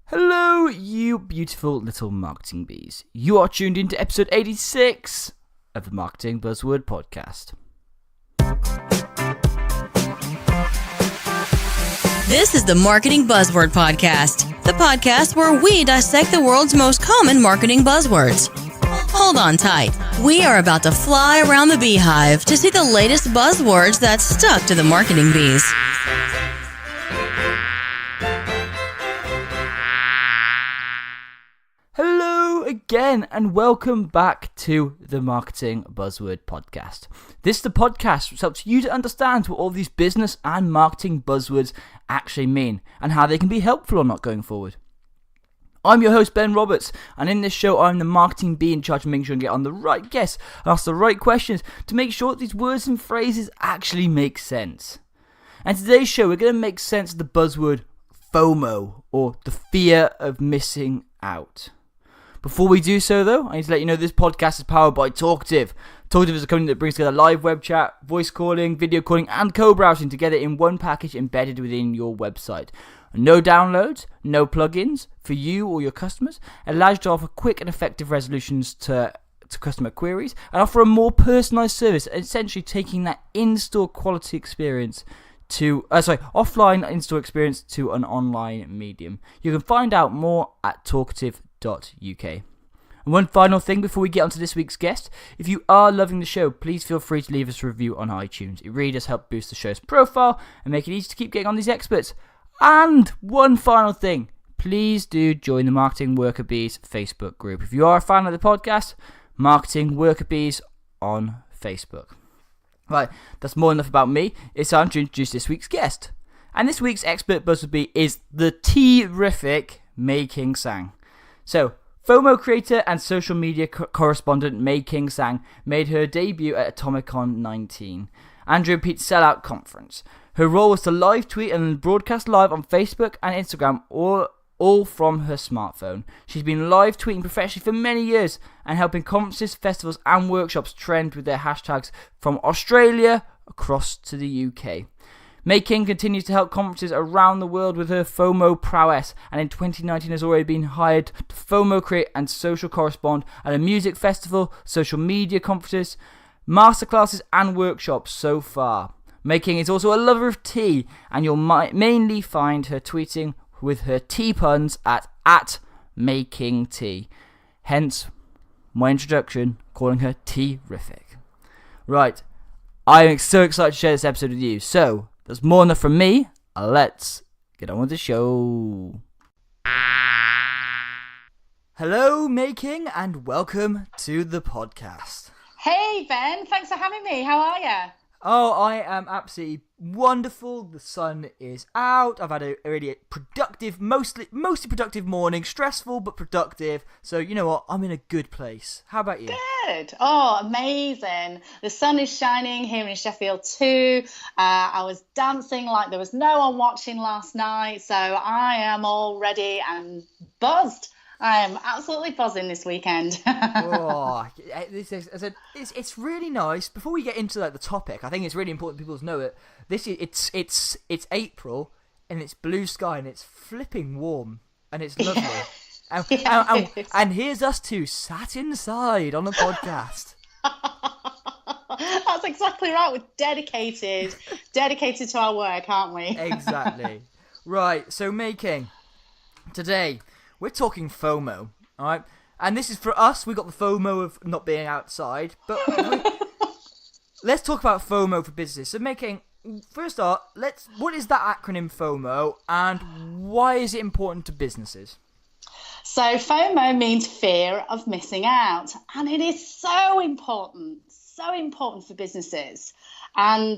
Hello, you beautiful little marketing bees. You are tuned into episode 86 of the Marketing Buzzword Podcast. This is the Marketing Buzzword Podcast, the podcast where we dissect the world's most common marketing buzzwords. Hold on tight. We are about to fly around the beehive to see the latest buzzwords that stuck to the marketing bees. Hello again and welcome back to the Marketing Buzzword Podcast. This is the podcast which helps you to understand what all these business and marketing buzzwords actually mean and how they can be helpful or not going forward. I'm your host, Ben Roberts, and in this show, I'm the marketing bee in charge of making sure and get on the right guests and ask the right questions to make sure that these words and phrases actually make sense. And today's show, we're going to make sense of the buzzword FOMO, or the fear of missing out. Before we do so, though, I need to let you know this podcast is powered by Talkative. Talkative is a company that brings together live web chat, voice calling, video calling, and co-browsing together in one package embedded within your website. No downloads, no plugins for you or your customers. It allows you to offer quick and effective resolutions to customer queries and offer a more personalized service, essentially taking that in-store quality experience offline in-store experience to an online medium. You can find out more at talkative.uk. And one final thing before we get on to this week's guest, if you are loving the show, please feel free to leave us a review on iTunes. It really does help boost the show's profile and make it easy to keep getting on these experts. And one final thing, please do join the Marketing Worker Bees Facebook group. If you are a fan of the podcast, Marketing Worker Bees on Facebook. Right, that's more enough about me. It's time to introduce this week's guest. And this week's expert buzzword bee is the terrific Mei King Sang. So, FOMO creator and social media correspondent Mei King Sang made her debut at Atomicon 19, Andrew Pete's sellout conference. Her role was to live tweet and broadcast live on Facebook and Instagram, all from her smartphone. She's been live tweeting professionally for many years and helping conferences, festivals and workshops trend with their hashtags from Australia across to the UK. Mei King continues to help conferences around the world with her FOMO prowess, and in 2019 has already been hired to FOMO create and social correspond at a music festival, social media conferences, masterclasses and workshops so far. Mei King is also a lover of tea, and you'll mainly find her tweeting with her tea puns at Mei King Tea. Hence, my introduction, calling her tea-rific. Right, I am so excited to share this episode with you. So, there's more enough from me. Let's get on with the show. Hello, Mei King, and welcome to the podcast. Hey, Ben. Thanks for having me. How are you? Oh, I am absolutely wonderful. The sun is out. I've had a really productive, mostly productive morning. Stressful, but productive. So, you know what? I'm in a good place. How about you? Good. Oh, amazing. The sun is shining here in Sheffield too. I was dancing like there was no one watching last night. So I am all ready and buzzed. I am absolutely buzzing this weekend. It's really nice. Before we get into the topic, I think it's really important people to know that it's April and it's blue sky and it's flipping warm and it's lovely. And here's us two sat inside on a podcast. That's exactly right. We're dedicated to our work, aren't we? Exactly. Right. So, Mei King, today we're talking FOMO, all right? And this is for us. We got the FOMO of not being outside, but let's talk about FOMO for business. So, Mei King, first off, what is that acronym FOMO, and why is it important to businesses? So, FOMO means fear of missing out, and it is so important for businesses. And,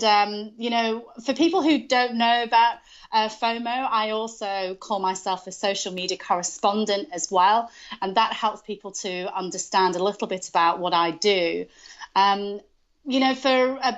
for people who don't know about FOMO, I also call myself a social media correspondent as well. And that helps people to understand a little bit about what I do. For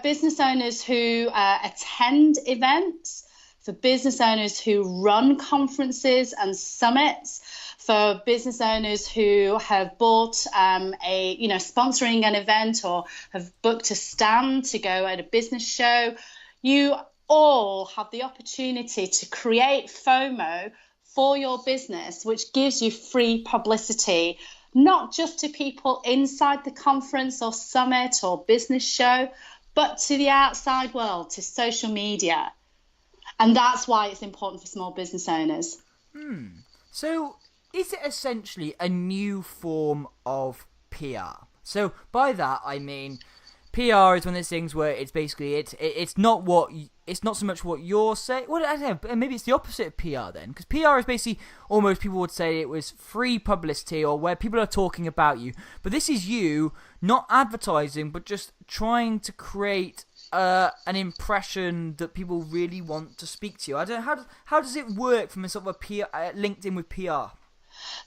business owners who attend events, for business owners who run conferences and summits, for business owners who have bought sponsoring an event or have booked a stand to go at a business show, you all have the opportunity to create FOMO for your business, which gives you free publicity, not just to people inside the conference or summit or business show, but to the outside world, to social media. And that's why it's important for small business owners. So is it essentially a new form of PR? So by that I mean PR is one of those things where it's basically it's not so much what you're saying. Well, I don't know, maybe it's the opposite of PR then, because PR is basically almost, people would say it was free publicity or where people are talking about you. But this is you not advertising, but just trying to create an impression that people really want to speak to you. I don't know, how does it work from a sort of a PR, LinkedIn with PR?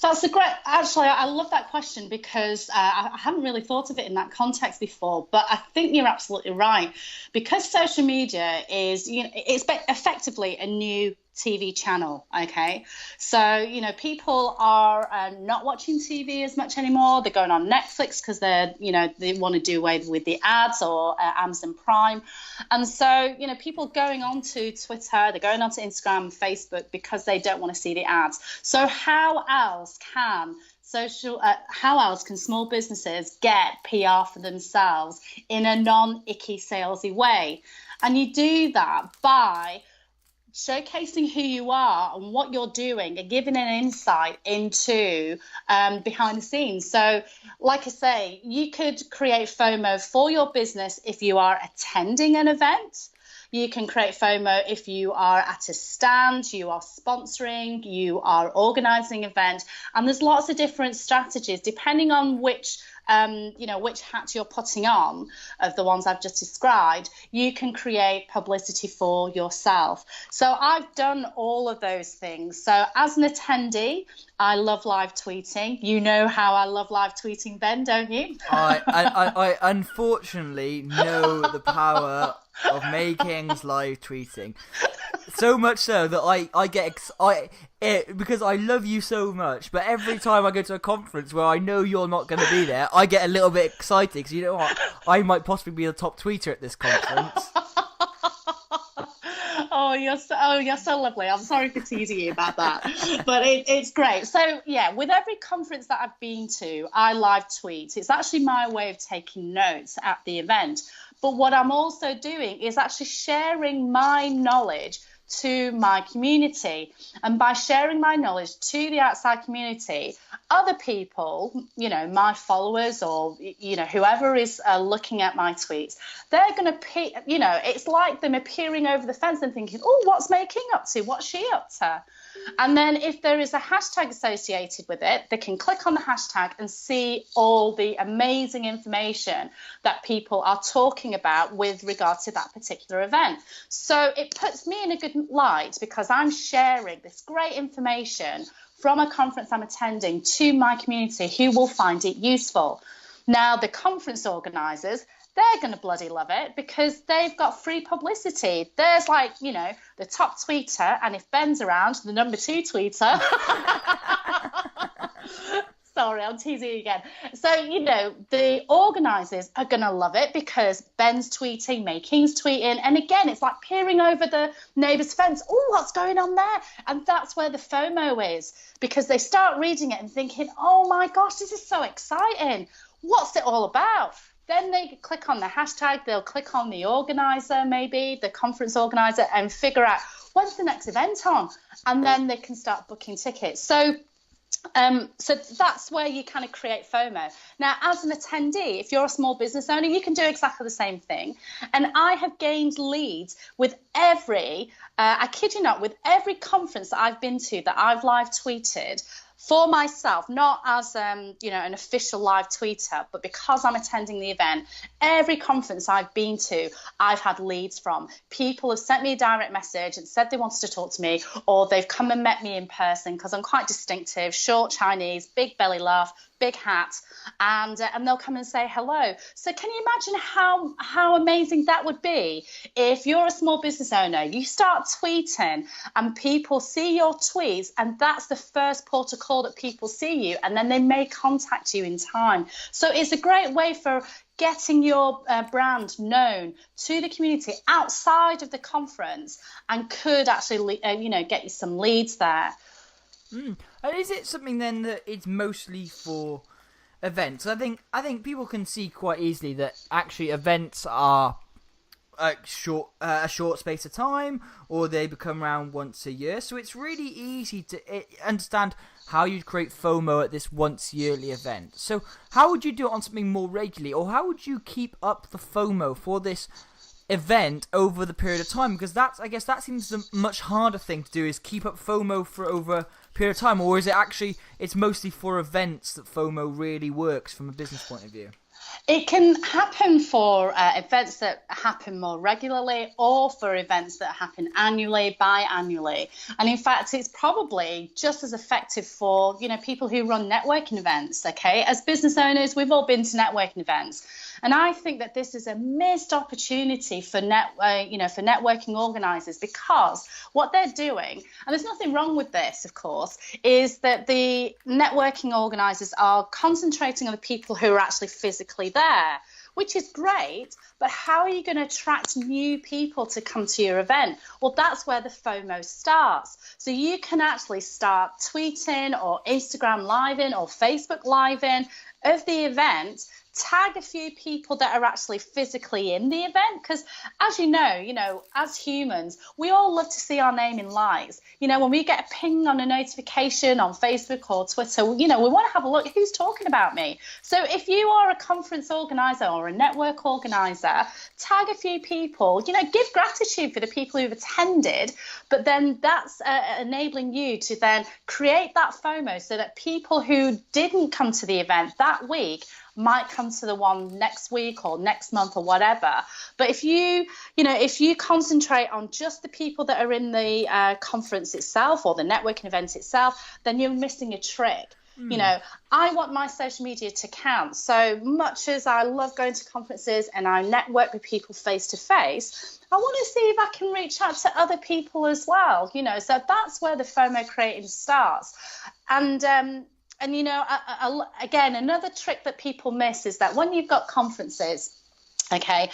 That's a great, actually, I love that question because I haven't really thought of it in that context before, but I think you're absolutely right. Because social media is, it's effectively a new TV channel, okay? So, people are not watching TV as much anymore. They're going on Netflix because they want to do away with the ads, or Amazon Prime. And so, people going on to Twitter, they're going on to Instagram, Facebook because they don't want to see the ads. So how else can small businesses get PR for themselves in a non-icky salesy way? And you do that by showcasing who you are and what you're doing and giving an insight into behind the scenes. So like I say, you could create FOMO for your business if you are attending an event. You can create FOMO if you are at a stand, you are sponsoring, you are organizing an event. And there's lots of different strategies depending on which hat you're putting on of the ones I've just described. You can create publicity for yourself. So I've done all of those things. So as an attendee, I love live tweeting. You know how I love live tweeting, Ben, don't you? I unfortunately know the power of Mayking's live tweeting. So much so that I get because I love you so much, but every time I go to a conference where I know you're not going to be there, I get a little bit excited because you know what? I might possibly be the top tweeter at this conference. Oh, you're so lovely. I'm sorry for teasing you about that, but it's great. So yeah, with every conference that I've been to, I live tweet. It's actually my way of taking notes at the event. But what I'm also doing is actually sharing my knowledge to my community. And by sharing my knowledge to the outside community, other people, my followers or, whoever is looking at my tweets, they're going to, it's like them appearing over the fence and thinking, oh, what's Mayking up to? What's she up to? And then if there is a hashtag associated with it, they can click on the hashtag and see all the amazing information that people are talking about with regard to that particular event. So it puts me in a good light because I'm sharing this great information from a conference I'm attending to my community who will find it useful. Now, the conference organisers, they're going to bloody love it because they've got free publicity. There's the top tweeter, and if Ben's around, the number 2 tweeter. Sorry, I'm teasing you again. So, the organisers are going to love it because Ben's tweeting, Mayking's tweeting. And again, it's like peering over the neighbour's fence. Oh, what's going on there? And that's where the FOMO is, because they start reading it and thinking, oh my gosh, this is so exciting. What's it all about? Then they click on the hashtag, they'll click on the organiser, maybe the conference organiser, and figure out when's the next event on. And then they can start booking tickets. So that's where you kind of create FOMO. Now, as an attendee, if you're a small business owner, you can do exactly the same thing. And I have gained leads with I kid you not, with every conference that I've been to that I've live tweeted for myself, not as an official live tweeter, but because I'm attending the event. Every conference I've been to, I've had leads from. People have sent me a direct message and said they wanted to talk to me, or they've come and met me in person because I'm quite distinctive, short Chinese, big belly laugh, big hat, and they'll come and say hello. So can you imagine how amazing that would be if you're a small business owner, you start tweeting and people see your tweets, and that's the first port of call that people see you, and then they may contact you in time. So it's a great way for getting your brand known to the community outside of the conference, and could actually get you some leads there. And is it something then that it's mostly for events? I think people can see quite easily that actually events are a short space of time, or they become around once a year. So it's really easy to understand how you'd create FOMO at this once yearly event. So how would you do it on something more regularly, or how would you keep up the FOMO for this event over the period of time? Because I guess that seems the much harder thing to do, is keep up FOMO for over a period of time. Or is it actually, it's mostly for events that FOMO really works from a business point of view? It can happen for events that happen more regularly, or for events that happen annually, biannually. And in fact, it's probably just as effective for, people who run networking events. Okay, as business owners, we've all been to networking events. And I think that this is a missed opportunity for networking organisers, because what they're doing, and there's nothing wrong with this, of course, is that the networking organisers are concentrating on the people who are actually physically there, which is great. But how are you going to attract new people to come to your event? Well, that's where the FOMO starts. So you can actually start tweeting or Instagram living or Facebook living of the event. Tag a few people that are actually physically in the event, because as you know, as humans, we all love to see our name in lights. When we get a ping on a notification on Facebook or Twitter, we want to have a look, who's talking about me? So if you are a conference organizer or a network organizer, tag a few people, give gratitude for the people who've attended, but then that's enabling you to then create that FOMO, so that people who didn't come to the event that week might come to the one next week or next month or whatever. But if you concentrate on just the people that are in the conference itself or the networking event itself, then you're missing a trick. I want my social media to count. So much as I love going to conferences and I network with people face to face, I want to see if I can reach out to other people as well. So that's where the FOMO creating starts. And again, another trick that people miss is that when you've got conferences, okay,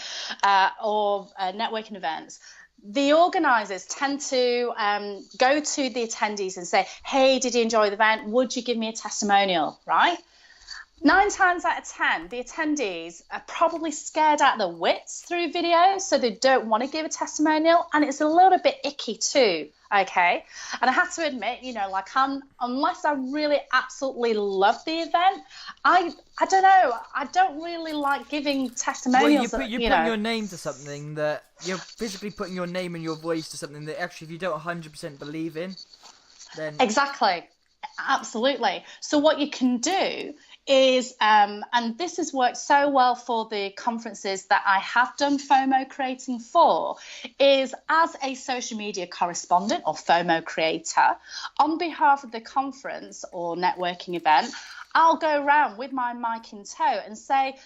or networking events, the organisers tend to go to the attendees and say, hey, did you enjoy the event? Would you give me a testimonial, right? 9 times out of 10, the attendees are probably scared out of their wits through video, so they don't want to give a testimonial, and it's a little bit icky too. Okay, and I have to admit, unless I really absolutely love the event, I don't know, I don't really like giving testimonials. Well, you're putting your name to something that you're physically putting your name and your voice to something that actually, if you don't 100% believe in, then exactly, absolutely. So what you can do is, and this has worked so well for the conferences that I have done FOMO creating for, is as a social media correspondent or FOMO creator, on behalf of the conference or networking event, I'll go around with my mic in tow and say,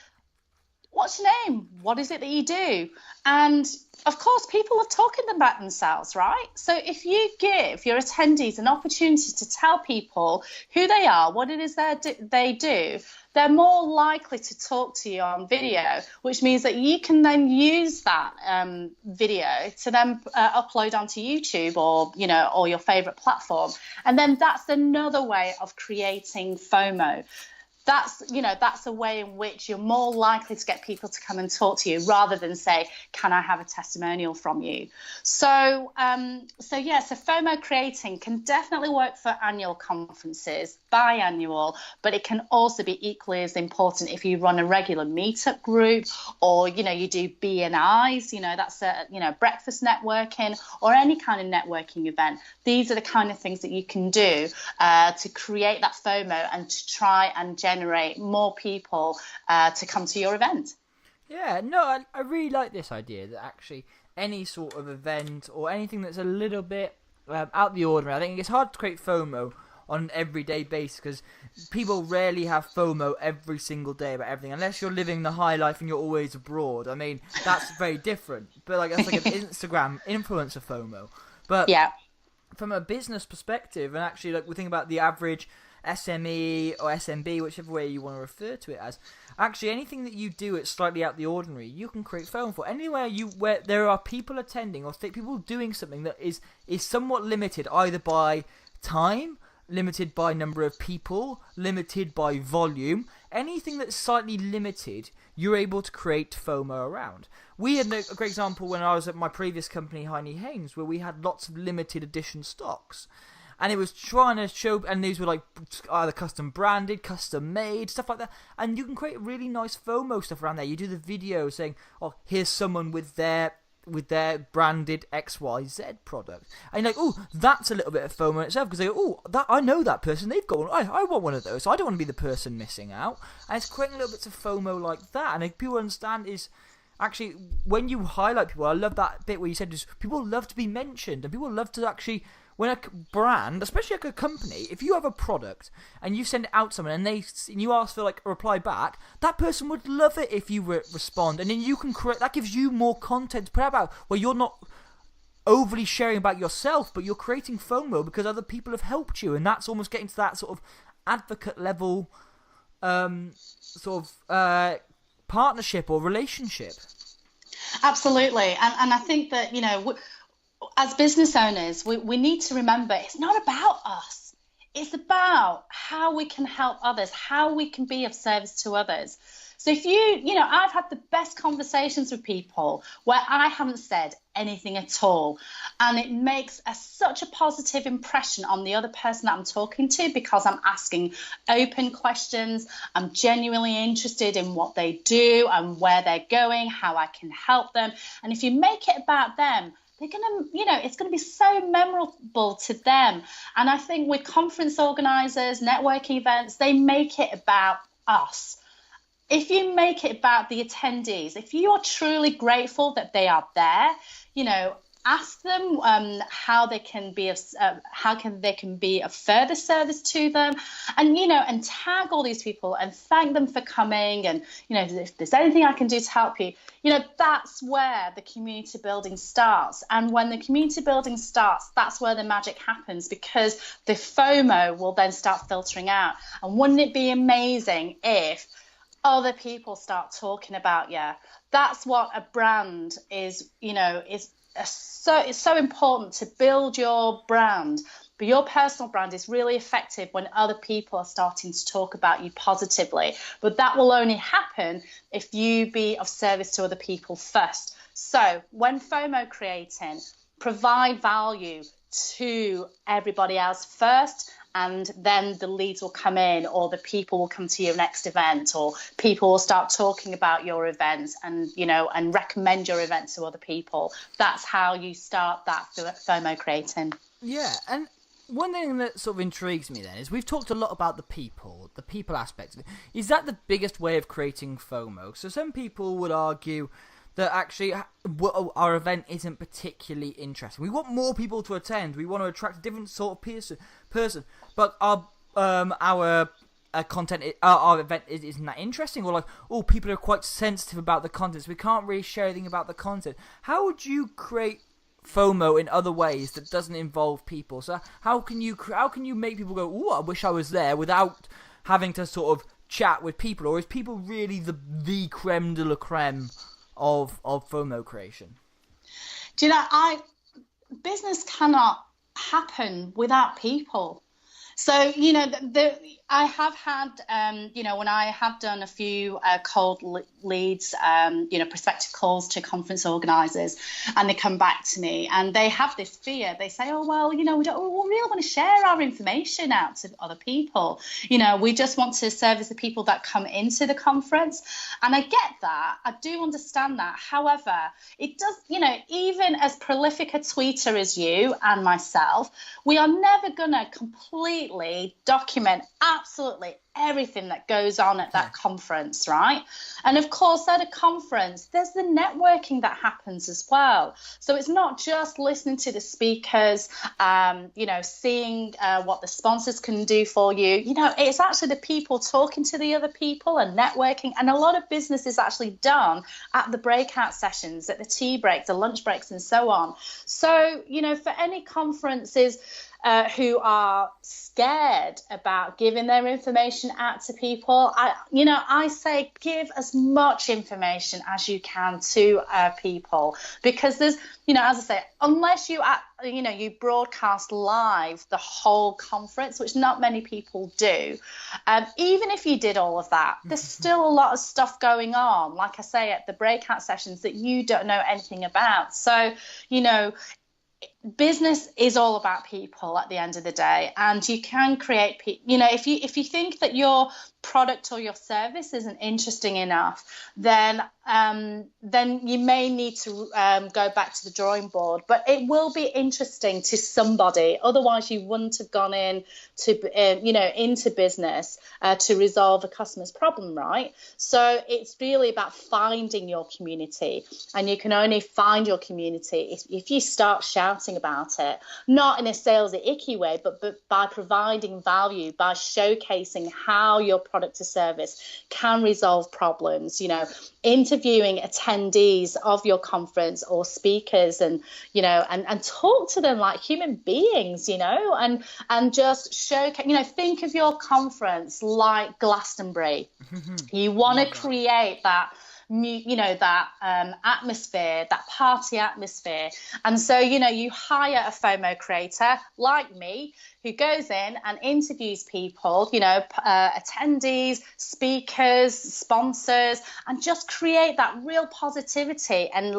what's your name? What is it that you do? And of course, people are talking about themselves, right? So if you give your attendees an opportunity to tell people who they are, what it is they do, they're more likely to talk to you on video, which means that you can then use that video to then upload onto YouTube or your favorite platform. And then that's another way of creating FOMO. That's a way in which you're more likely to get people to come and talk to you, rather than say, can I have a testimonial from you? So FOMO creating can definitely work for annual conferences, biannual, but it can also be equally as important if you run a regular meetup group, or you do BNIs, that's breakfast networking, or any kind of networking event. These are the kind of things that you can do to create that FOMO and to try and generate more people to come to your event. Yeah, no, I really like this idea that actually any sort of event or anything that's a little bit out of the ordinary. I think it's hard to create FOMO on an everyday basis, because people rarely have FOMO every single day about everything, unless you're living the high life and you're always abroad. I mean, that's very different. But that's like an Instagram influencer FOMO. But yeah, from a business perspective, and actually we think about the average SME or SMB, whichever way you want to refer to it as, actually anything that you do it's slightly out of the ordinary, you can create FOMO for. Anywhere where there are people attending or people doing something that is somewhat limited, either by time, limited by number of people, limited by volume, anything that's slightly limited, you're able to create FOMO around. We had a great example when I was at my previous company, Heine Haynes, where we had lots of limited edition stocks. And it was trying to show, and these were like either custom branded, custom made, stuff like that. And you can create really nice FOMO stuff around there. You do the video saying, oh, here's someone with their branded XYZ product. And you're like, oh, that's a little bit of FOMO in itself, because they go, oh, that, I know that person, they've got one, I want one of those, so I don't want to be the person missing out. And it's creating little bits of FOMO like that. And people understand is, actually, when you highlight people, I love that bit where you said, is people love to be mentioned, and people love to actually, when a brand, especially like a company, if you have a product and you send it out to someone and you ask for like a reply back, that person would love it if you respond, and then you can create, that gives you more content to put about, where you're not overly sharing about yourself, but you're creating FOMO because other people have helped you, and that's almost getting to that sort of advocate level partnership or relationship. Absolutely. And I think that, as business owners, we need to remember it's not about us. It's about how we can help others, how we can be of service to others. So if I've had the best conversations with people where I haven't said anything at all, and it makes such a positive impression on the other person that I'm talking to, because I'm asking open questions, I'm genuinely interested in what they do and where they're going, how I can help them. And if you make it about them, they're going to, it's going to be so memorable to them. And I think with conference organizers, networking events, they make it about us. If you make it about the attendees, if you are truly grateful that they are there, ask them how they can be of further service to them, and tag all these people and thank them for coming, and if there's anything I can do to help you, that's where the community building starts. And when the community building starts, that's where the magic happens, because the FOMO will then start filtering out. And wouldn't it be amazing if other people start talking about you? That's what a brand is, it's so important to build your brand, but your personal brand is really effective when other people are starting to talk about you positively. But that will only happen if you be of service to other people first. So when FOMO creating, provide value to everybody else first, and then the leads will come in, or the people will come to your next event, or people will start talking about your events and recommend your event to other people. That's how you start that FOMO creating. Yeah, and one thing that sort of intrigues me then is we've talked a lot about the people aspect of it. Is that the biggest way of creating FOMO? So some people would argue that actually our event isn't particularly interesting. We want more people to attend. We want to attract a different sort of person. But our content, our event isn't that interesting. Or like, people are quite sensitive about the content, so we can't really share anything about the content. How would you create FOMO in other ways that doesn't involve people? So how can you make people go, I wish I was there, without having to sort of chat with people? Or is people really the creme de la creme of FOMO creation? Do you know, business cannot happen without people. So, I have had, when I have done a few cold leads, prospective calls to conference organisers, and they come back to me and they have this fear. They say, we really want to share our information out to other people. We just want to service the people that come into the conference. And I get that. I do understand that. However, it does, even as prolific a tweeter as you and myself, we are never going to completely document absolutely everything that goes on at that conference, right? And of course, at a conference, there's the networking that happens as well. So it's not just listening to the speakers, seeing what the sponsors can do for you. It's actually the people talking to the other people and networking. And a lot of business is actually done at the breakout sessions, at the tea breaks, the lunch breaks, and so on. So, for any conferences, who are scared about giving their information out to people. I say give as much information as you can to people, because there's, as I say, unless you broadcast live the whole conference, which not many people do, even if you did all of that, there's still a lot of stuff going on, like I say, at the breakout sessions that you don't know anything about. So, business is all about people at the end of the day, and you can create if you think that your product or your service isn't interesting enough, then you may need to go back to the drawing board. But it will be interesting to somebody, otherwise you wouldn't have gone into business to resolve a customer's problem, right? So it's really about finding your community, and you can only find your community if you start shouting about it, not in a salesy icky way, but by providing value, by showcasing how your product or service can resolve problems, interviewing attendees of your conference or speakers, and talk to them like human beings, and just showcase, think of your conference like Glastonbury. You want to create that atmosphere, that party atmosphere. And so, you hire a FOMO creator like me, who goes in and interviews people, attendees, speakers, sponsors, and just create that real positivity and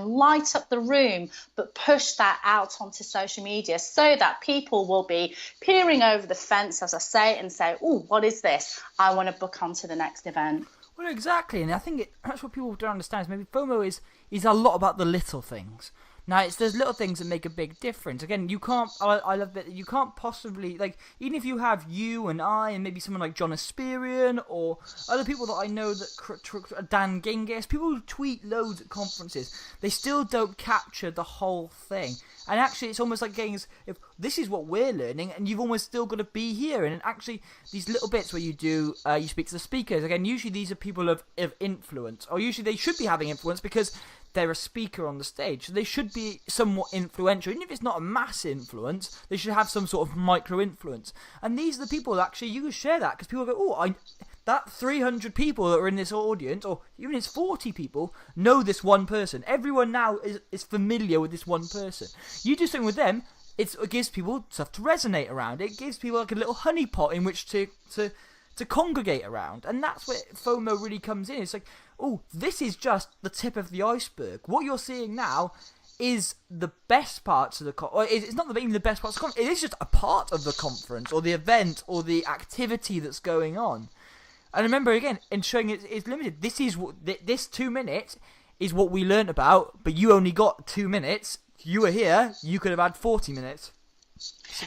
light up the room, but push that out onto social media so that people will be peering over the fence, as I say, and say, oh, what is this? I want to book onto the next event. Well, exactly, and I think that's what people don't understand. Is maybe FOMO is a lot about the little things. Now, it's those little things that make a big difference. Again, you can't. I love that you can't possibly, like, even if you have you and I and maybe someone like John Asperian or other people that I know, that Dan Genghis, people who tweet loads at conferences, they still don't capture the whole thing. And actually, it's almost like getting, if this is what we're learning, and you've almost still got to be here. And actually, these little bits where you do, you speak to the speakers. Again, usually these are people of influence, or usually they should be having influence because they're a speaker on the stage. So they should be somewhat influential. Even if it's not a mass influence, they should have some sort of micro influence. And these are the people that actually, you can share that, because people go, that 300 people that are in this audience, or even it's 40 people, know this one person. Everyone now is familiar with this one person. You do something with them, it gives people stuff to resonate around. It gives people like a little honeypot in which to congregate around. And that's where FOMO really comes in. It's like, this is just the tip of the iceberg. What you're seeing now is the best parts of the conference. It's not even the best parts of the conference. It is just a part of the conference or the event or the activity that's going on. And remember, again, ensuring it's limited. This is this 2 minutes is what we learned about, but you only got 2 minutes. You were here. You could have had 40 minutes.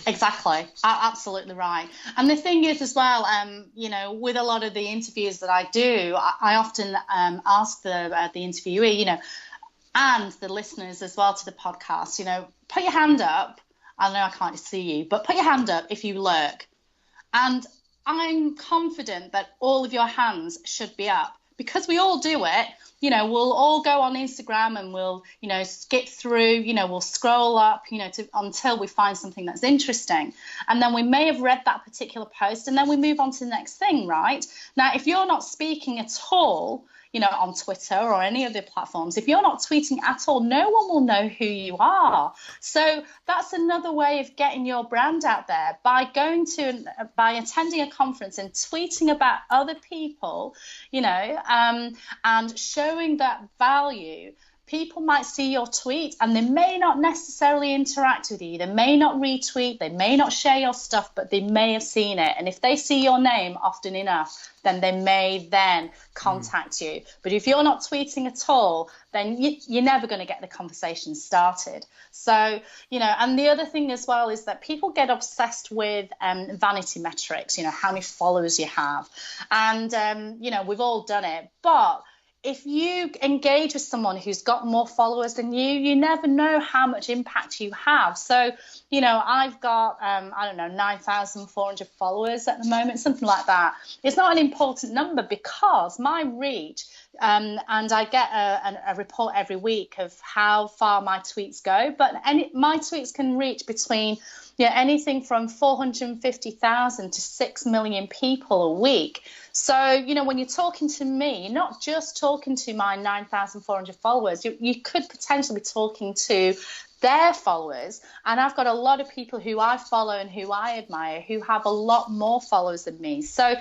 Exactly. Absolutely right. And the thing is as well, with a lot of the interviews that I do, I often ask the interviewee, and the listeners as well to the podcast, put your hand up. I know I can't see you, but put your hand up if you lurk. And I'm confident that all of your hands should be up, because we all do it. We'll all go on Instagram and we'll, skip through, we'll scroll up, until we find something that's interesting. And then we may have read that particular post, and then we move on to the next thing, right? Now, if you're not speaking at all, on Twitter or any of the platforms, if you're not tweeting at all, no one will know who you are. So that's another way of getting your brand out there, by attending a conference and tweeting about other people, and showing that value. People might see your tweet and they may not necessarily interact with you. They may not retweet, they may not share your stuff, but they may have seen it. And if they see your name often enough, then they may then contact you. But if you're not tweeting at all, then you're never going to get the conversation started. So, and the other thing as well is that people get obsessed with vanity metrics, how many followers you have. And, we've all done it. But if you engage with someone who's got more followers than you never know how much impact you have. So, I've got, 9,400 followers at the moment, something like that. It's not an important number, because my reach And I get a report every week of how far my tweets go. But my tweets can reach between anything from 450,000 to 6 million people a week. So, when you're talking to me, you're not just talking to my 9,400 followers. You could potentially be talking to their followers. And I've got a lot of people who I follow and who I admire who have a lot more followers than me. So,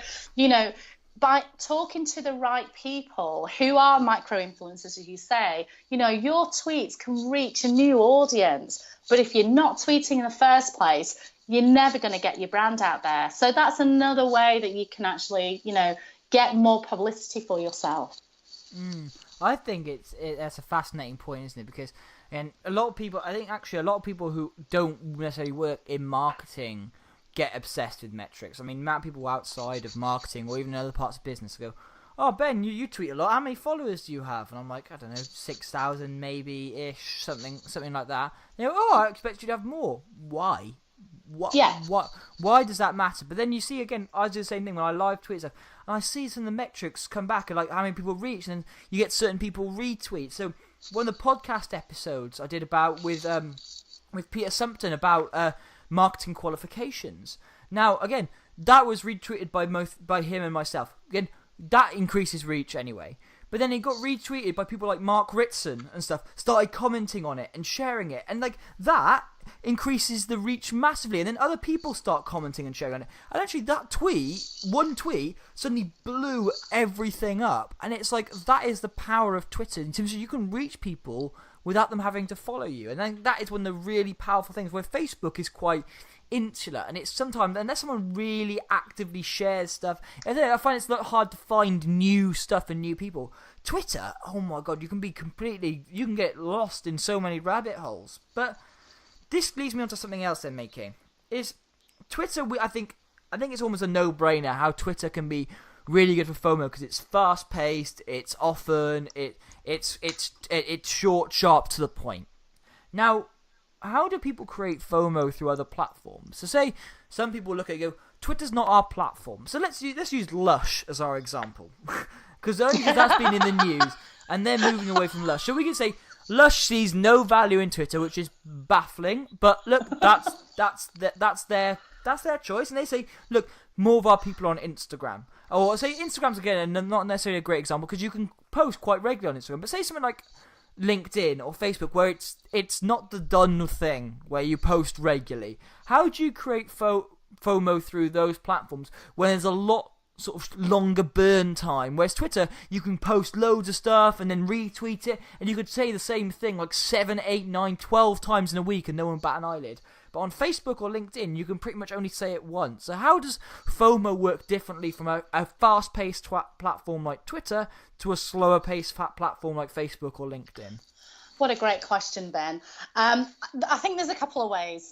by talking to the right people who are micro influencers, as you say, your tweets can reach a new audience. But if you're not tweeting in the first place, you're never going to get your brand out there. So that's another way that you can actually, get more publicity for yourself. I think that's a fascinating point, isn't it? Because a lot of people who don't necessarily work in marketing get obsessed with metrics. I mean, amount of people outside of marketing or even other parts of business go, "Oh, Ben, you tweet a lot. How many followers do you have?" And I'm like, I don't know, 6,000 maybe-ish, something like that. I expect you to have more. Why? Why does that matter? But then you see, again, I do the same thing when I live tweet stuff, and I see some of the metrics come back, and like how many people reach, and then you get certain people retweet. So one of the podcast episodes I did with Peter Sumpton about marketing qualifications. Now, again, that was retweeted by him and myself. Again, that increases reach anyway. But then it got retweeted by people like Mark Ritson and stuff, started commenting on it and sharing it. And like that increases the reach massively. And then other people start commenting and sharing on it. And actually that one tweet, suddenly blew everything up. And it's like, that is the power of Twitter in terms of you can reach people without them having to follow you. And then that is one of the really powerful things, where Facebook is quite insular, and it's sometimes, unless someone really actively shares stuff, and then I find it's not hard to find new stuff and new people. Twitter, oh my god, you can get lost in so many rabbit holes. But this leads me on to something else then, Making, is Twitter, I think it's almost a no-brainer how Twitter can be really good for FOMO, because it's fast-paced, it's often, it's short, sharp, to the point. Now, how do people create FOMO through other platforms? So say some people look at it and go, Twitter's not our platform. So let's use Lush as our example, because that's been in the news, and they're moving away from Lush. So we can say Lush sees no value in Twitter, which is baffling. But look, that's their choice, and they say, look, more of our people are on Instagram. Or say Instagram's again not necessarily a great example, because you can post quite regularly on Instagram. But say something like LinkedIn or Facebook, where it's not the done thing where you post regularly. How do you create FOMO through those platforms when there's a lot sort of longer burn time? Whereas Twitter, you can post loads of stuff and then retweet it, and you could say the same thing like 7, 8, 9, 12 times in a week and no one bat an eyelid. But on Facebook or LinkedIn, you can pretty much only say it once. So how does FOMO work differently from a fast-paced platform like Twitter to a slower-paced platform like Facebook or LinkedIn? What a great question, Ben. I think there's a couple of ways.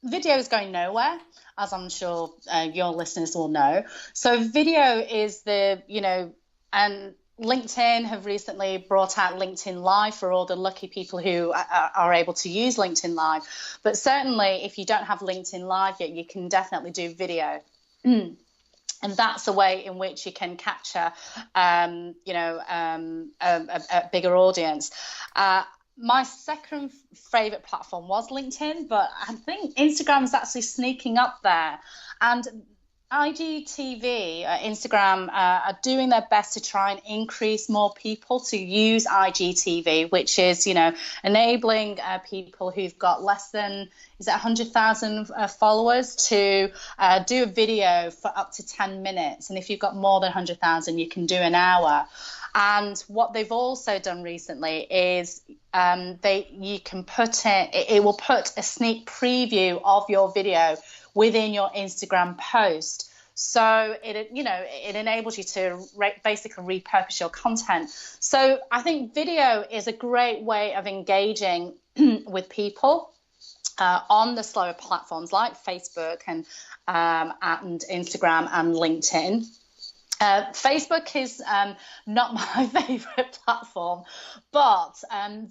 Video is going nowhere, as I'm sure your listeners will know. So video is and LinkedIn have recently brought out LinkedIn Live for all the lucky people who are able to use LinkedIn Live. But certainly, if you don't have LinkedIn Live yet, you can definitely do video. And that's a way in which you can capture, a bigger audience. My second favorite platform was LinkedIn, but I think Instagram is actually sneaking up there. And IGTV, Instagram, are doing their best to try and increase more people to use IGTV, which is, enabling people who've got less than 100,000 followers to do a video for up to 10 minutes. And if you've got more than 100,000, you can do an hour. And what they've also done recently is you can it will put a sneak preview of your video within your Instagram post. So it enables you to basically repurpose your content. So I think video is a great way of engaging with people on the slower platforms like Facebook and Instagram and LinkedIn. Facebook is not my favorite platform, but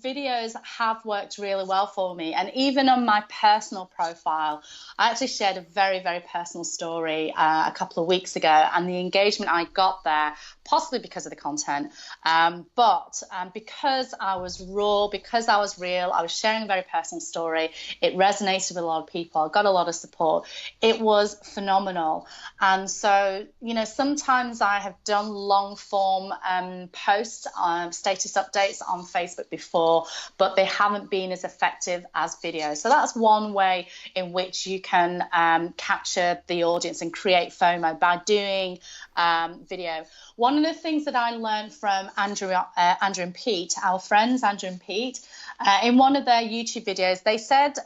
videos have worked really well for me. And even on my personal profile, I actually shared a very, very personal story a couple of weeks ago, and the engagement I got there, possibly because of the content, but because I was raw, because I was real, I was sharing a very personal story. It resonated with a lot of people. I got a lot of support. It was phenomenal. And so, sometimes I have done long form posts, status updates on Facebook before, but they haven't been as effective as videos. So that's one way in which you can capture the audience and create FOMO, by doing video. One of the things that I learned from Andrew and Pete, our friends Andrew and Pete, in one of their YouTube videos, they said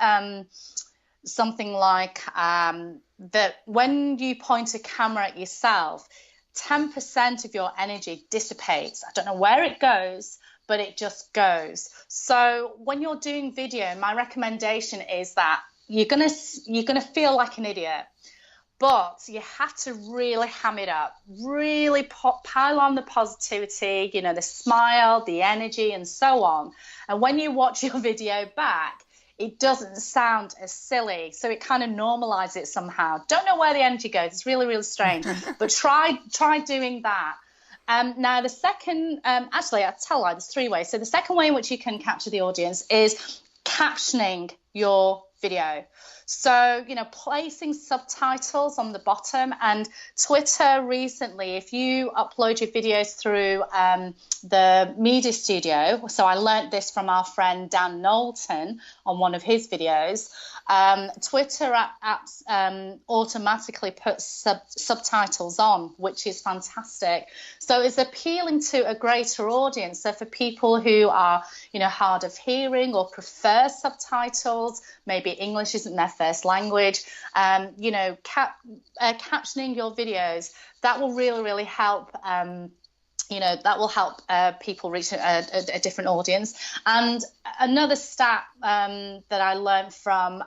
something like that when you point a camera at yourself, 10% of your energy dissipates. I don't know where it goes, but it just goes. So when you're doing video, my recommendation is that you're gonna feel like an idiot, but you have to really ham it up, really pile on the positivity, the smile, the energy, and so on. And when you watch your video back, it doesn't sound as silly. So it kind of normalizes it somehow. Don't know where the energy goes. It's really, really strange. But try doing that. Now, the second, actually, I'll tell you, there's three ways. So the second way in which you can capture the audience is captioning your video. So, placing subtitles on the bottom. And Twitter recently, if you upload your videos through the media studio, so I learned this from our friend Dan Knowlton on one of his videos, Twitter apps automatically put subtitles on, which is fantastic. So it's appealing to a greater audience. So for people who are, hard of hearing or prefer subtitles, maybe English isn't their first language, captioning your videos, that will really, really help. That will help people reach a different audience. And another stat that I learned from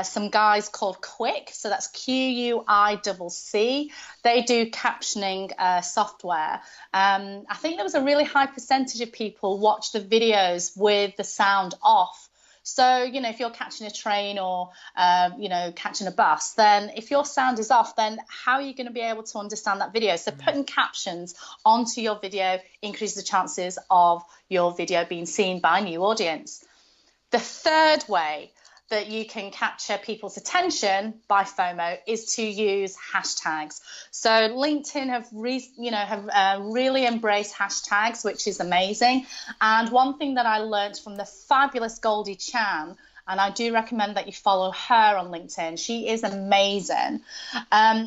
some guys called Quick, so that's QUICC. They do captioning software. I think there was a really high percentage of people watch the videos with the sound off. So, if you're catching a train or, catching a bus, then if your sound is off, then how are you going to be able to understand that video? So putting captions onto your video increases the chances of your video being seen by a new audience. The third way that you can capture people's attention by FOMO is to use hashtags. So LinkedIn have really embraced hashtags, which is amazing. And one thing that I learned from the fabulous Goldie Chan, and I do recommend that you follow her on LinkedIn. She is amazing.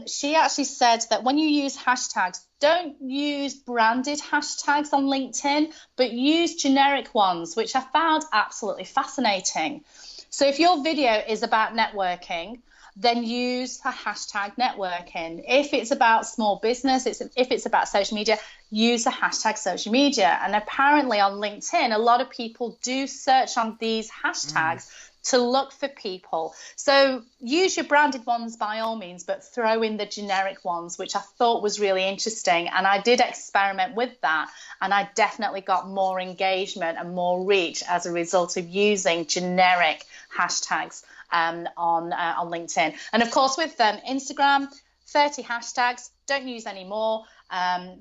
She actually said that when you use hashtags, don't use branded hashtags on LinkedIn, but use generic ones, which I found absolutely fascinating. So if your video is about networking, then use a hashtag networking. If it's about small business, if it's about social media, use a hashtag social media. And apparently on LinkedIn, a lot of people do search on these hashtags to look for people. So use your branded ones by all means, but throw in the generic ones, which I thought was really interesting. And I did experiment with that. And I definitely got more engagement and more reach as a result of using generic hashtags on LinkedIn. And of course, with Instagram, 30 hashtags, don't use any more.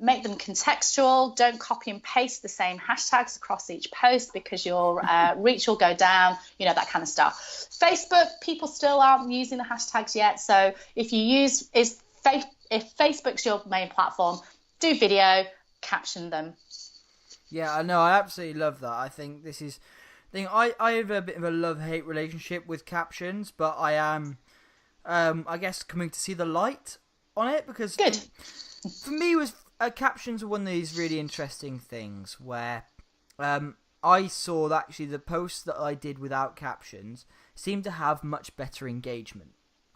Make them contextual. Don't copy and paste the same hashtags across each post because your reach will go down, that kind of stuff. Facebook, people still aren't using the hashtags yet. So if Facebook's your main platform, do video, caption them. Yeah, I know. I absolutely love that. I think this is I have a bit of a love-hate relationship with captions, but I am, I guess, coming to see the light on it because good. For me, captions are one of these really interesting things where I saw that actually the posts that I did without captions seemed to have much better engagement.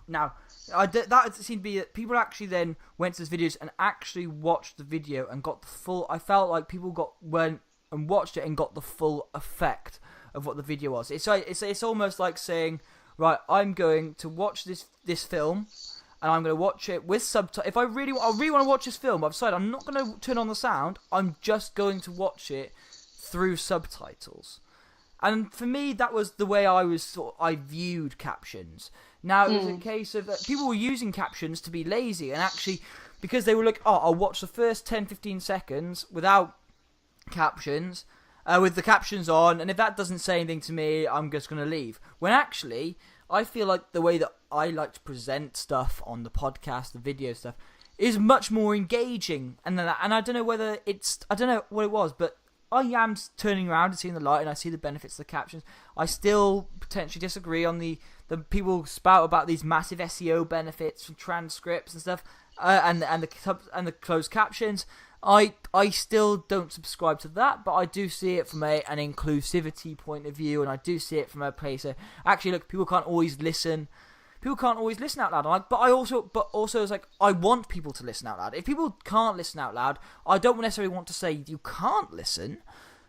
Now, that seemed to be that people actually then went to those videos and actually watched the video and got the full. I felt like people went and watched it and got the full effect of what the video was. It's almost like saying, right, I'm going to watch this film, and I'm going to watch it with subtitles. If I really want to watch this film, I've decided I'm not going to turn on the sound. I'm just going to watch it through subtitles. And for me, that was the way I viewed captions. Now, it was a case of people were using captions to be lazy, and actually, because they were like, oh, I'll watch the first 10-15 seconds without captions, with the captions on, and if that doesn't say anything to me, I'm just going to leave. When actually, I feel like the way that I like to present stuff on the podcast, the video stuff, is much more engaging. And I don't know whether I don't know what it was, but I am turning around and seeing the light, and I see the benefits of the captions. I still potentially disagree on the people spout about these massive SEO benefits from transcripts and stuff, and the closed captions. I still don't subscribe to that, but I do see it from an inclusivity point of view, and I do see it from a place of, actually, look, people can't always listen. People can't always listen out loud. But also it's like, I want people to listen out loud. If people can't listen out loud, I don't necessarily want to say you can't listen,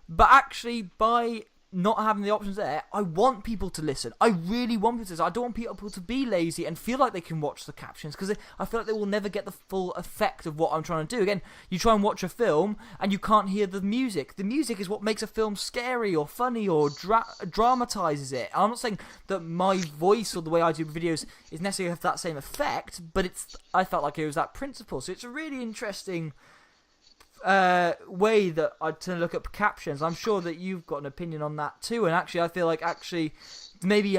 but actually by not having the options there, I want people to listen. I really want people to listen. I don't want people to be lazy and feel like they can watch the captions, because I feel like they will never get the full effect of what I'm trying to do. Again, you try and watch a film and you can't hear the music. The music is what makes a film scary or funny or dramatizes it. I'm not saying that my voice or the way I do videos is necessarily have that same effect, but I felt like it was that principle. So it's a really interesting way that to look at captions. I'm sure that you've got an opinion on that too, and actually I feel like maybe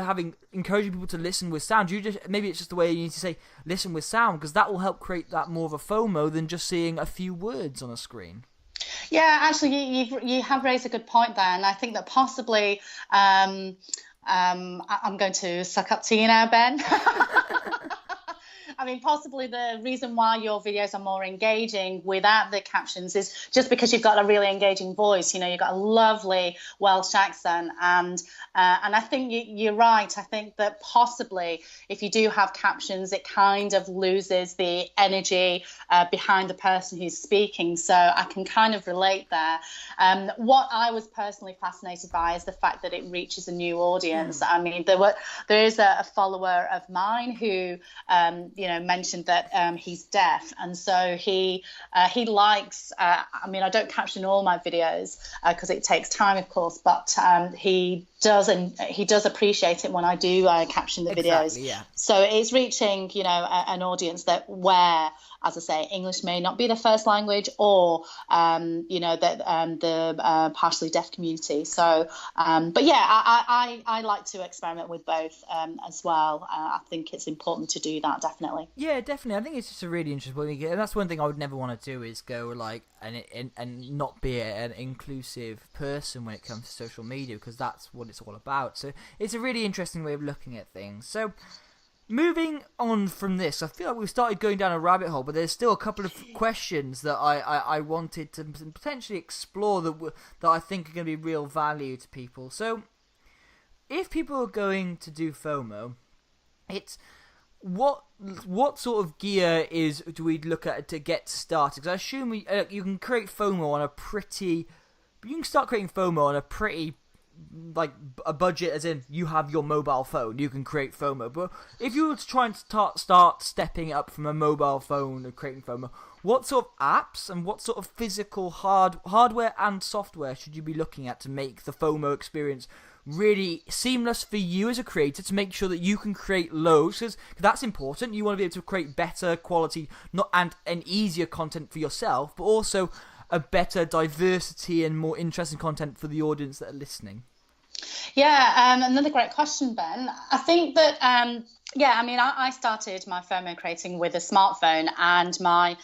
encouraging people to listen with sound. Maybe it's just the way you need to say listen with sound, because that will help create that more of a FOMO than just seeing a few words on a screen. Yeah, actually, you have raised a good point there, and I think that possibly I'm going to suck up to you now, Ben. I mean, possibly the reason why your videos are more engaging without the captions is just because you've got a really engaging voice. You know, you've got a lovely Welsh accent, and I think you're right. I think that possibly if you do have captions, it kind of loses the energy behind the person who's speaking. So I can kind of relate there. What I was personally fascinated by is the fact that it reaches a new audience. I mean, there is a follower of mine who, mentioned that he's deaf, and so he likes. I mean, I don't caption all my videos because it takes time, of course, but he does, and he does appreciate it when I do caption the videos. Yeah. So it's reaching, an audience where, as I say, English may not be the first language, or the partially deaf community. So, but yeah, I like to experiment with both as well. I think it's important to do that, definitely. Yeah, definitely. I think it's just a really interesting point, and that's one thing I would never want to do, is go like and not be an inclusive person when it comes to social media, because that's what it's all about. So it's a really interesting way of looking at things. So moving on from this, I feel like we've started going down a rabbit hole, but there's still a couple of questions that I wanted to potentially explore that I think are going to be real value to people. So if people are going to do FOMO, it's what sort of gear do we look at to get started? Because I assume you can create FOMO on you can start creating FOMO on a pretty, like, a budget, as in you have your mobile phone, you can create FOMO. But if you were to try and start stepping up from a mobile phone and creating FOMO, what sort of apps and what sort of physical hardware and software should you be looking at to make the FOMO experience really seamless for you as a creator, to make sure that you can create loads, because that's important. You want to be able to create better quality and easier content for yourself, but also a better diversity and more interesting content for the audience that are listening? Yeah, another great question, Ben. I think that, I started my FOMO creating with a smartphone and my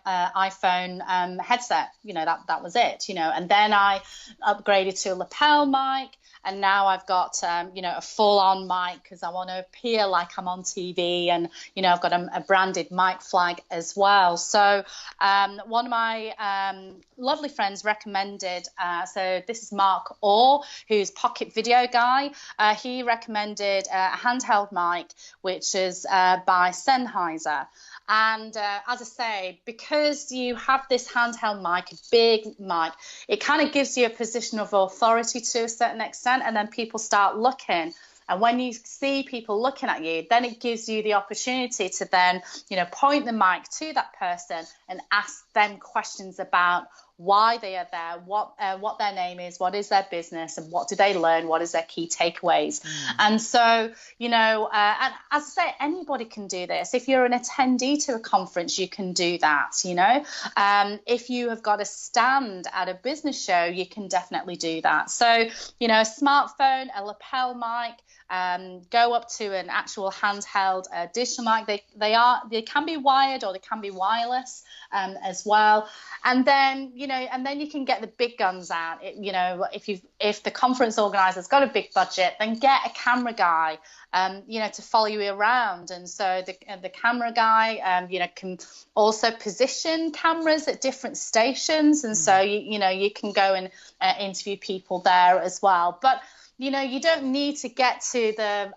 iPhone headset. That was it. And then I upgraded to a lapel mic. And now I've got, a full-on mic because I want to appear like I'm on TV. And, I've got a branded mic flag as well. So one of my lovely friends recommended, so this is Mark Orr, who's Pocket Video Guy. He recommended a handheld mic, which is by Sennheiser. And as I say, because you have this handheld mic, a big mic, it kind of gives you a position of authority to a certain extent, and then people start looking And when you see people looking at you, then it gives you the opportunity to then, point the mic to that person and ask them questions about why they are there, what their name is, what is their business, and what do they learn, what is their key takeaways. And so, and as I say, anybody can do this. If you're an attendee to a conference, you can do that, if you have got a stand at a business show, you can definitely do that. So, a smartphone, a lapel mic, go up to an actual handheld digital mic. They can be wired or they can be wireless as well. And then, and then you can get the big guns out. If the conference organizer's got a big budget, then get a camera guy, to follow you around. And so the camera guy, can also position cameras at different stations. And so, you can go and interview people there as well. But you don't need to get to the,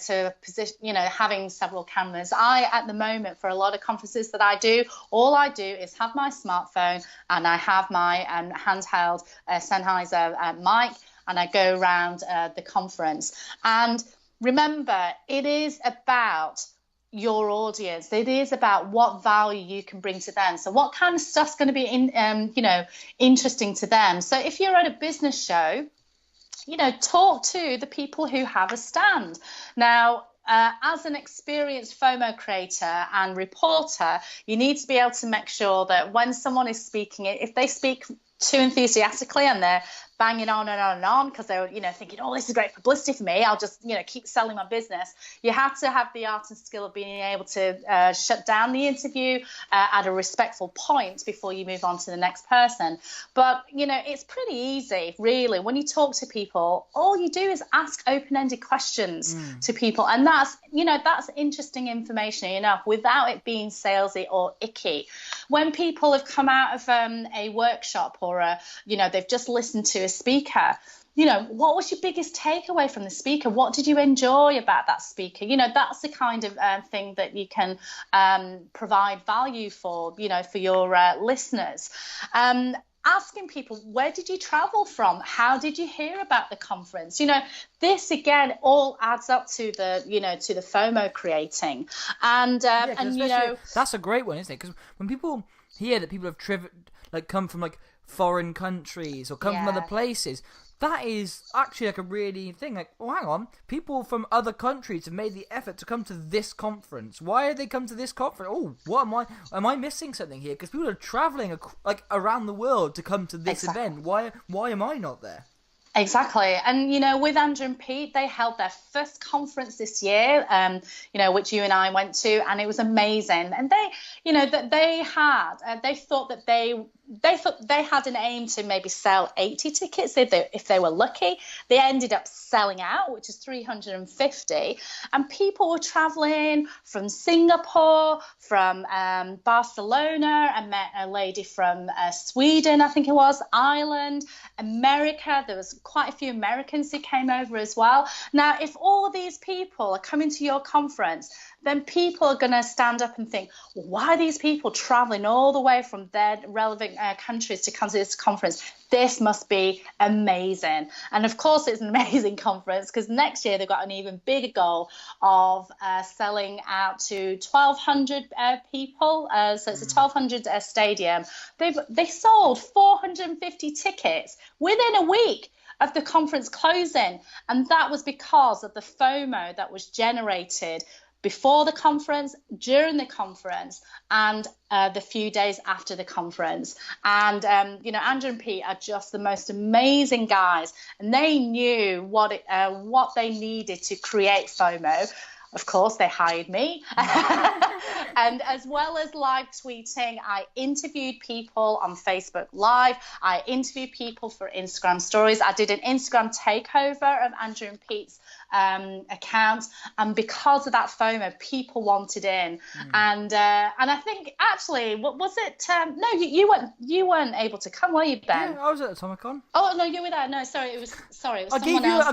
to position, having several cameras. At the moment, for a lot of conferences that I do, all I do is have my smartphone and I have my handheld Sennheiser mic, and I go around the conference. And remember, it is about your audience. It is about what value you can bring to them. So what kind of stuff's going to be interesting to them. So if you're at a business show, talk to the people who have a stand. Now, as an experienced FOMO creator and reporter, you need to be able to make sure that when someone is speaking, if they speak too enthusiastically and they're banging on and on and on because they're, thinking, oh, this is great publicity for me, I'll just, keep selling my business. You have to have the art and skill of being able to shut down the interview at a respectful point before you move on to the next person. But, it's pretty easy, really. When you talk to people, all you do is ask open-ended questions to people. And that's interesting information enough without it being salesy or icky. When people have come out of a workshop or they've just listened to a speaker, what was your biggest takeaway from the speaker? What did you enjoy about that speaker? That's the kind of thing that you can provide value for, for your listeners. Asking people, where did you travel from? How did you hear about the conference? This again all adds up to the, to the FOMO creating. And that's a great one, isn't it? Because when people hear that people have come from foreign countries or come from other places, that is actually a really thing. Hang on, people from other countries have made the effort to come to this conference. Why did they come to this conference? Oh, what am I missing something here? Because people are traveling around the world to come to this event. Why am I not there? Exactly. And, with Andrew and Pete, they held their first conference this year, which you and I went to, and it was amazing. And they thought that they had an aim to maybe sell 80 tickets if they were lucky. They ended up selling out, which is 350. And people were traveling from Singapore, from Barcelona. I met a lady from Sweden, I think it was, Ireland, America. There was quite a few Americans who came over as well. Now, if all these people are coming to your conference, then people are going to stand up and think, well, why are these people traveling all the way from their relevant countries to come to this conference? This must be amazing. And of course, it's an amazing conference because next year they've got an even bigger goal of selling out to 1,200 people. So it's a 1,200 stadium. They sold 450 tickets within a week of the conference closing. And that was because of the FOMO that was generated before the conference, during the conference, and the few days after the conference. And, Andrew and Pete are just the most amazing guys. And they knew what they needed to create FOMO. Of course, they hired me. And as well as live tweeting, I interviewed people on Facebook Live. I interviewed people for Instagram stories. I did an Instagram takeover of Andrew and Pete's account. And because of that FOMO, people wanted in. And I think, actually, what was it? No, you weren't able to come, were you, Ben? Yeah, I was at the Comic-Con. Oh, no, you were there. No, sorry, it was someone else. I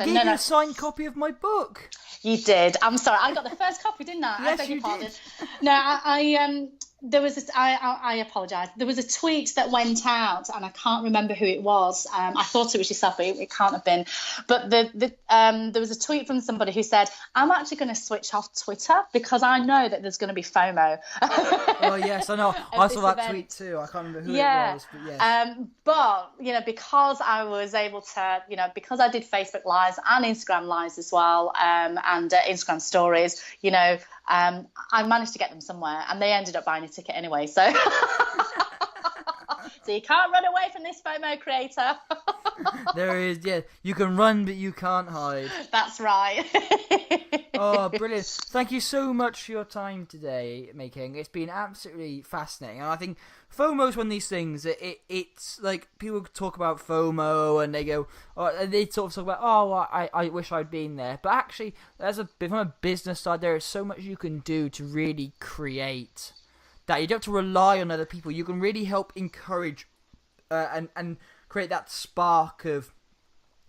gave you a signed copy of my book. You did. I'm sorry. I got the first copy, didn't I? Yes, I beg your you pardon. did. No, there was this, I apologize. There was a tweet that went out, and I can't remember who it was. I thought it was yourself, but it can't have been. But there was a tweet from somebody who said, "I'm actually going to switch off Twitter because I know that there's going to be FOMO." Oh yes, I know. I saw that tweet too. I can't remember who it was, but yes. But because I was able to, because I did Facebook Lives and Instagram Lives as well, and Instagram Stories, I managed to get them somewhere, and they ended up buying a ticket anyway. So, so you can't run away from this FOMO creator. There is, yeah. You can run, but you can't hide. That's right. Oh, brilliant. Thank you so much for your time today, Making. It's been absolutely fascinating. And I think FOMO is one of these things that it's like people talk about FOMO and they go, they sort of talk about, I wish I'd been there. But actually, from a business side, there is so much you can do to really create that. You don't have to rely on other people. You can really help encourage and create that spark of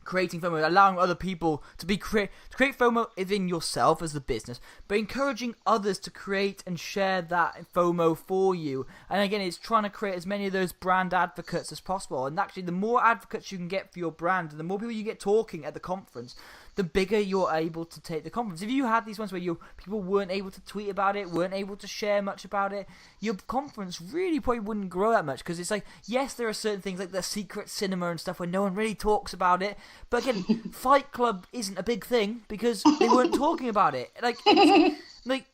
creating FOMO, allowing other people to create FOMO within yourself as the business, but encouraging others to create and share that FOMO for you. And again, it's trying to create as many of those brand advocates as possible. And actually, the more advocates you can get for your brand, and the more people you get talking at the conference, the bigger you're able to take the conference. If you had these ones where people weren't able to tweet about it, weren't able to share much about it, your conference really probably wouldn't grow that much, because it's like, yes, there are certain things like the secret cinema and stuff where no one really talks about it, but again, Fight Club isn't a big thing because they weren't talking about it.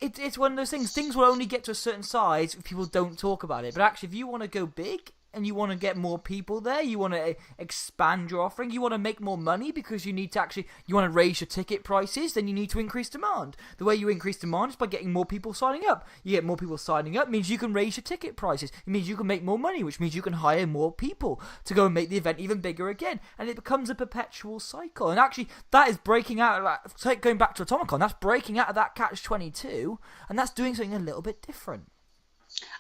It's one of those things. Things will only get to a certain size if people don't talk about it. But actually, if you want to go big and you want to get more people there, you want to expand your offering, you want to make more money because you want to raise your ticket prices, then you need to increase demand. The way you increase demand is by getting more people signing up. You get more people signing up, means you can raise your ticket prices. It means you can make more money, which means you can hire more people to go and make the event even bigger again. And it becomes a perpetual cycle. And actually, that is breaking out of that, going back to Atomicon, that's breaking out of that catch-22, and that's doing something a little bit different.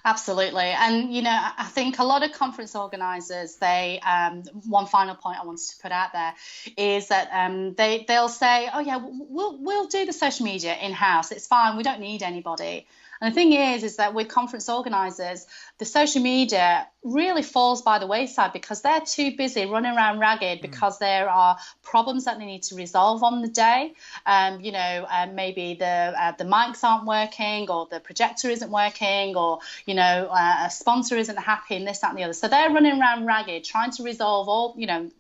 Absolutely. And, I think a lot of conference organisers, one final point I wanted to put out there is that they'll say, oh, yeah, we'll do the social media in-house. It's fine. We don't need anybody. And the thing is that with conference organisers, the social media really falls by the wayside because they're too busy running around ragged because there are problems that they need to resolve on the day. Maybe the mics aren't working, or the projector isn't working, or, a sponsor isn't happy, and this, that, and the other. So they're running around ragged, trying to resolve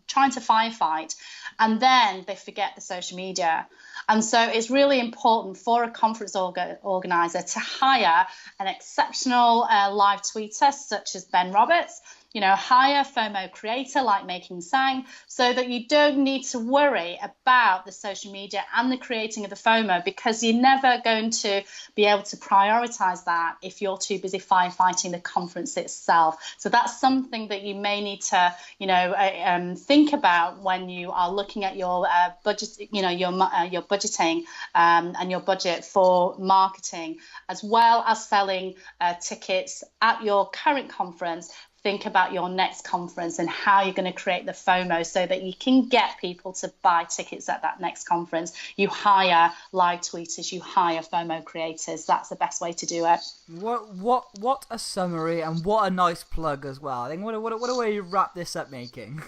trying to firefight, and then they forget the social media. And so it's really important for a conference organizer to hire an exceptional live tweeter such as Ben Roberts, hire a FOMO creator like Making Sang, so that you don't need to worry about the social media and the creating of the FOMO, because you're never going to be able to prioritize that if you're too busy firefighting the conference itself. So that's something that you may need to, think about when you are looking at your budget, your budgeting and your budget for marketing, as well as selling tickets at your current conference. Think about your next conference and how you're going to create the FOMO so that you can get people to buy tickets at that next conference. You hire live tweeters, you hire FOMO creators. That's the best way to do it. What a summary, and what a nice plug as well. I think what a way to wrap this up, Making.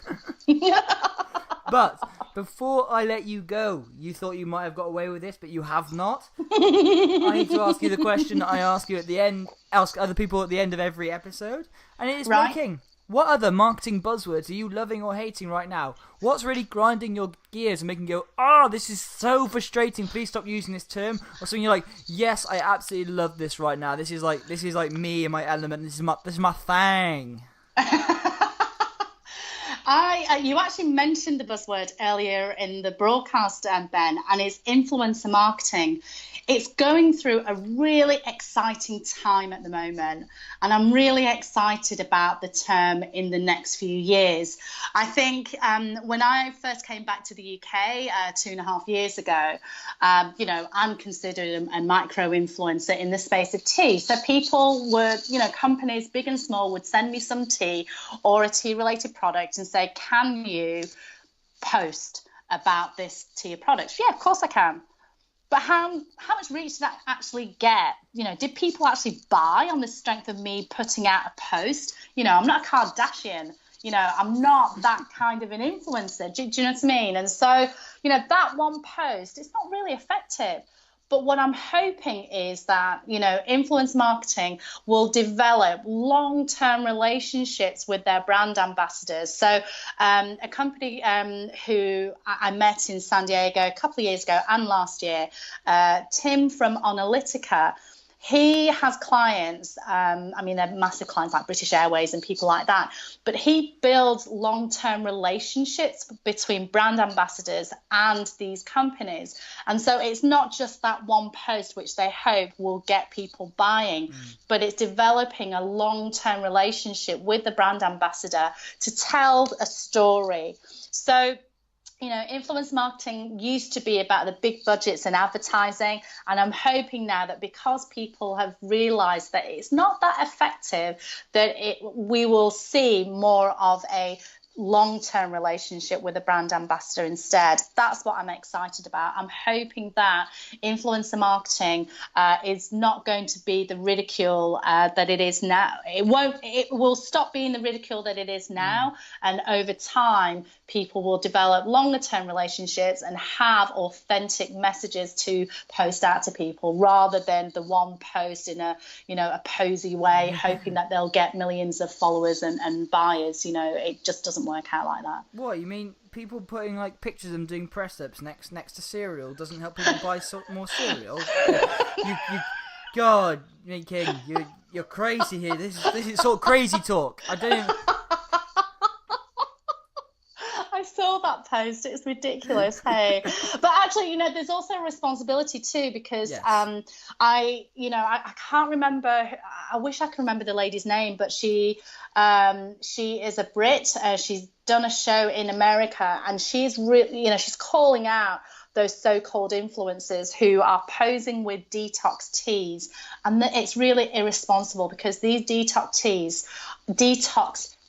But before I let you go, you thought you might have got away with this, but you have not. I need to ask you the question that I ask you at the end, ask other people at the end of every episode, and it is Making. What other marketing buzzwords are you loving or hating right now? What's really grinding your gears and making you go, this is so frustrating, please stop using this term? Or something you're like, yes, I absolutely love this right now. This is like me and my element. This is my thing. You actually mentioned the buzzword earlier in the broadcast, Ben, and it's influencer marketing. It's going through a really exciting time at the moment, and I'm really excited about the term in the next few years. I think when I first came back to the UK 2.5 years ago, I'm considered a micro influencer in the space of tea. So people would, companies big and small would send me some tea or a tea related product and say, can you post about this tea product? Yeah, of course I can. But how much reach did that actually get? Did people actually buy on the strength of me putting out a post? I'm not a Kardashian. I'm not that kind of an influencer. Do you know what I mean? And so, that one post, it's not really effective. But what I'm hoping is that, influence marketing will develop long-term relationships with their brand ambassadors. So a company who I met in San Diego a couple of years ago and last year, Tim from Analytica, he has clients, they're massive clients like British Airways and people like that, but he builds long-term relationships between brand ambassadors and these companies. And so it's not just that one post which they hope will get people buying, but it's developing a long-term relationship with the brand ambassador to tell a story. So influence marketing used to be about the big budgets and advertising. And I'm hoping now that because people have realized that it's not that effective, that we will see more of a long-term relationship with a brand ambassador instead. That's what I'm excited about. I'm hoping that influencer marketing is not going to be the ridicule that it is now. It will stop being the ridicule that it is now, and over time people will develop longer-term relationships and have authentic messages to post out to people, rather than the one post in a posy way, hoping that they'll get millions of followers and buyers. It just doesn't work out like that. What, you mean people putting like pictures of them doing press-ups next to cereal doesn't help people buy more cereal? God, King, you're crazy here. This is sort of crazy talk. I don't even... I saw that post. It's ridiculous. Hey, but actually, there's also a responsibility too, because yes. I can't remember. I wish I could remember the lady's name, but she is a Brit. She's done a show in America, and she's really, she's calling out those so-called influencers who are posing with detox teas, and it's really irresponsible, because these detox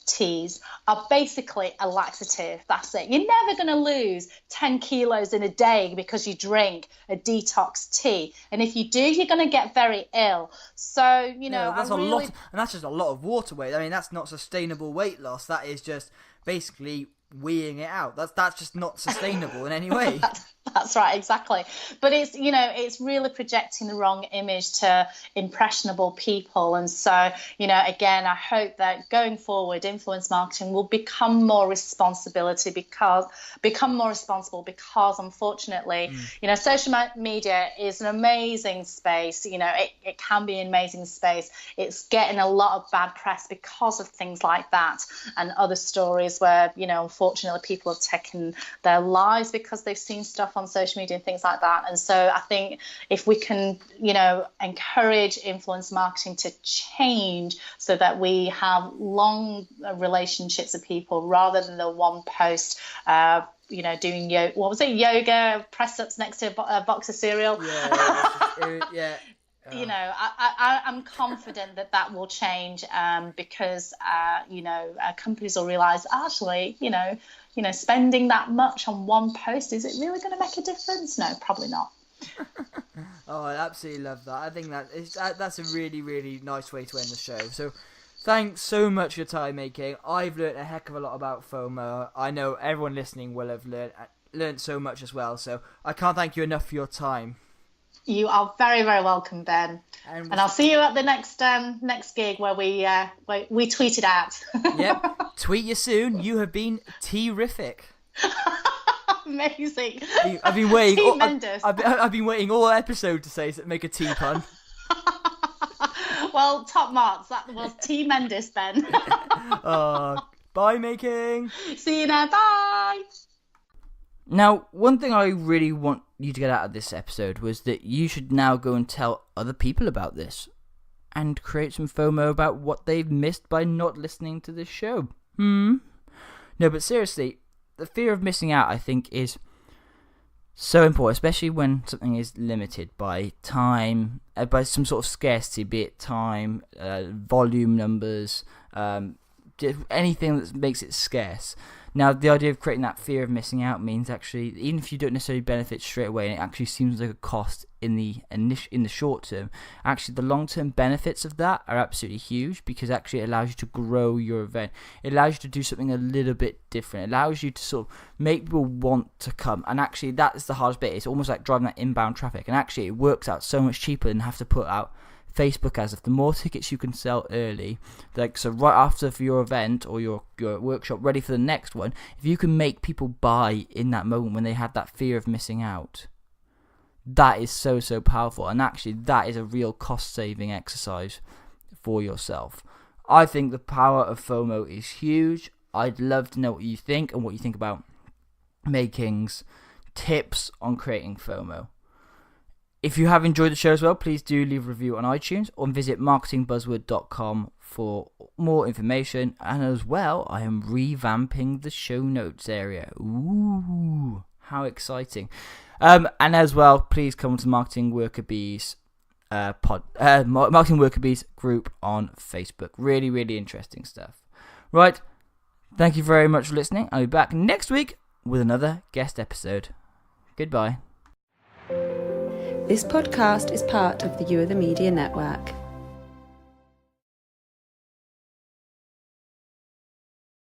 teas are basically a laxative. That's it. You're never going to lose 10 kilos in a day because you drink a detox tea, and if you do, you're going to get very ill. So that's a lot, and that's just a lot of water weight. I mean, that's not sustainable weight loss. That is just basically weeing it out. That's just not sustainable in any way. That's right, exactly. But it's really projecting the wrong image to impressionable people. And so, again, I hope that going forward, influence marketing will become more responsible because unfortunately, social media is an amazing space. It can be an amazing space. It's getting a lot of bad press because of things like that and other stories where, unfortunately people have taken their lives because they've seen stuff on social media and things like that. And so I think if we can, encourage influence marketing to change so that we have long relationships with people, rather than the one post, doing yoga press-ups next to a box of cereal. Yeah. I'm confident that will change, because companies will realize, actually, spending that much on one post, is it really going to make a difference? No, probably not. Oh, I absolutely love that. I think that's a really, really nice way to end the show. So thanks so much for your time, Making. I've learned a heck of a lot about FOMO. I know everyone listening will have learned so much as well. So I can't thank you enough for your time. You are very, very welcome, Ben. And I'll see you at the next gig where we tweet it out. Yep. Tweet you soon. You have been terrific. Amazing. I've been waiting. I've been waiting all episode to make a tea pun. Well, top marks. That was T Mendes, Ben. Bye, Making. See you now. Bye. Now, one thing I really want you to get out of this episode was that you should now go and tell other people about this and create some FOMO about what they've missed by not listening to this show. No, but seriously, the fear of missing out, I think, is so important, especially when something is limited by time, by some sort of scarcity, be it time, volume numbers, anything that makes it scarce. Now, the idea of creating that fear of missing out means actually, even if you don't necessarily benefit straight away, and it actually seems like a cost in the short term, actually the long-term benefits of that are absolutely huge, because actually it allows you to grow your event. It allows you to do something a little bit different. It allows you to sort of make people want to come. And actually, that's the hardest bit. It's almost like driving that inbound traffic. And actually, it works out so much cheaper than have to put out Facebook ads. If the more tickets you can sell early, like so right after for your event or your workshop, ready for the next one, if you can make people buy in that moment when they have that fear of missing out, that is so powerful. And actually, that is a real cost-saving exercise for yourself. I think the power of FOMO is huge. I'd love to know what you think and what you think about Mei-King's tips on creating FOMO. If you have enjoyed the show as well, please do leave a review on iTunes or visit marketingbuzzword.com for more information. And as well, I am revamping the show notes area. Ooh, how exciting. And as well, please come to Marketing Worker Bees Marketing Worker Bees group on Facebook. Really, really interesting stuff. Right, thank you very much for listening. I'll be back next week with another guest episode. Goodbye. This podcast is part of the You Are the Media Network.